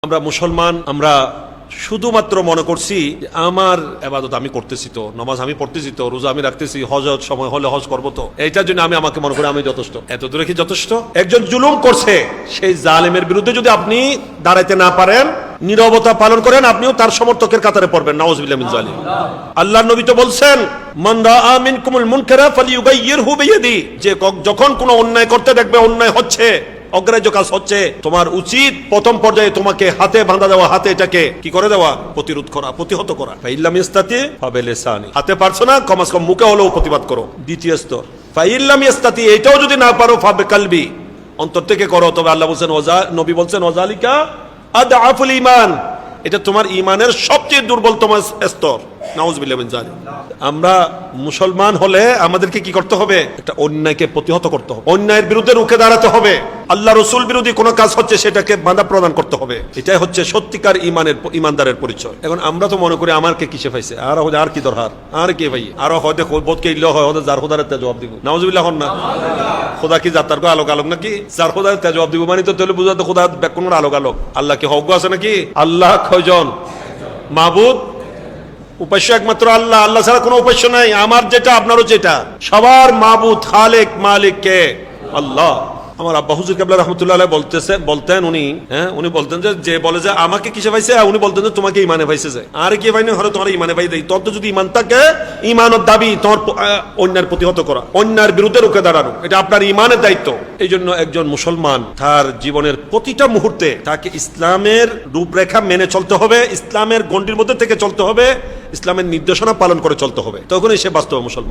আমরা মুসলমান, আমরা শুধুমাত্র মনে করছি আমার ইবাদত আমি করতেছি তো, নামাজ আমি পড়তেছি তো, রোজা আমি রাখতেছি, হজ সময় হলে হজ করবো তো, এইটার জন্য আমি আমাকে মনে করি আমি যথেষ্ট। এত দূরে কি যথেষ্ট? একজন জুলুম করছে, সেই জালেমের বিরুদ্ধে যদি আপনি দাঁড়াইতে না পারেন, নীরবতা পালন করেন, আপনিও তার সমর্থকের কাতারে পড়বেন। নাউযুবিল্লাহি মিন যালিক। আল্লাহর নবী তো বলছেন, মান রাআ মিনকুমুল মুনকারা ফালিয়ুগাইয়িরহু বিয়াদি, যে যখন কোনো অন্যায় করতে দেখবে, অন্যায় হচ্ছে, অগ্রাহ্য কাজ হচ্ছে, তোমার উচিত প্রথম পর্যায়ে তোমাকে হাতে বাঁধা দেওয়া, হাতে এটাকে কি করে দেওয়া, প্রতিরোধ করা, প্রতিহত করা। ফাইল্লাম ইস্তাতি ফাবিলিসানি, হাতে পারছো না, কমস কম মুখে হলেও প্রতিবাদ করো। দ্বিতীয় স্তর, ফাইল্লাম ইস্তাতি, এটাও যদি না পারো ফাবিকালবি, অন্তর থেকে করো। তবে আল্লাহ বলছেন, নবী বলছেন, ওয়াজালিকা আদআফুল ঈমান, এটা তোমার ঈমানের সবচেয়ে দুর্বলতম স্তর। নাউযুবিল্লাহি মিন যালিক। আমরা মুসলমান হলে আমাদেরকে কি করতে হবে? একটা অন্যায়কে প্রতিহত করতে হবে, অন্যায়ের বিরুদ্ধে রুখে দাঁড়াতে হবে, আল্লাহ রসুল বিরোধী কোনো কাজ হচ্ছে সেটাকে বাধা প্রদান করতে হবে। এটাই হচ্ছে সত্যিকার ইমানদারের পরিচয়। এখন আমরা তো মনে করি আমারকে কিসে পাইছে, আর কি দরকার, আর কে ভাই, আরো হয়তো বোধকে ইল্ল হয়, হয়তো যার খোদার জবাব দিব। নাউযুবিল্লাহ না, খোদা কি যাত্রার কো আলোক আলোক নাকি? যার খোদার জবাব দিব মানে তো তাহলে বুঝাতে খোদা কোন আলোক আলোক। আল্লাহ কি হজ্ঞ আছে নাকি? আল্লাহ কয়জন? মাবুদ, উপাস্য একমাত্র আল্লাহ, আল্লাহ ছাড়া কোনো উপাস্য নাই। আমার যেটা আপনারও যেটা, সবার মাবুদ খালেক মালিক কে? আল্লাহ। আমার আব্বা হুজুর কেবলা রহমতুল্লাহ আলাইহি বলতেন, উনি বলতেন যে বলে যে আমাকে কিসে পাইছে, উনি বলতেন যে তোমাকে ইমানে পাইছে। যে আর কি পাইনি, হলো তোমার ইমানে পাই দেই। তোর তো যদি ইমান থাকে, ইমানের দাবি তোমার অন্যায়ের প্রতিহত করা, অন্যায়ের বিরুদ্ধে রুখে দাঁড়ানো, এটা আপনার ইমানের দায়িত্ব। এই জন্য একজন মুসলমান তার জীবনের প্রতিটা মুহূর্তে তাকে ইসলামের রূপরেখা মেনে চলতে হবে, ইসলামের গণ্ডির মধ্যে থেকে চলতে হবে, ইসলামের নির্দেশনা পালন করে চলতে হবে, তখনই সে বাস্তব মুসলমান।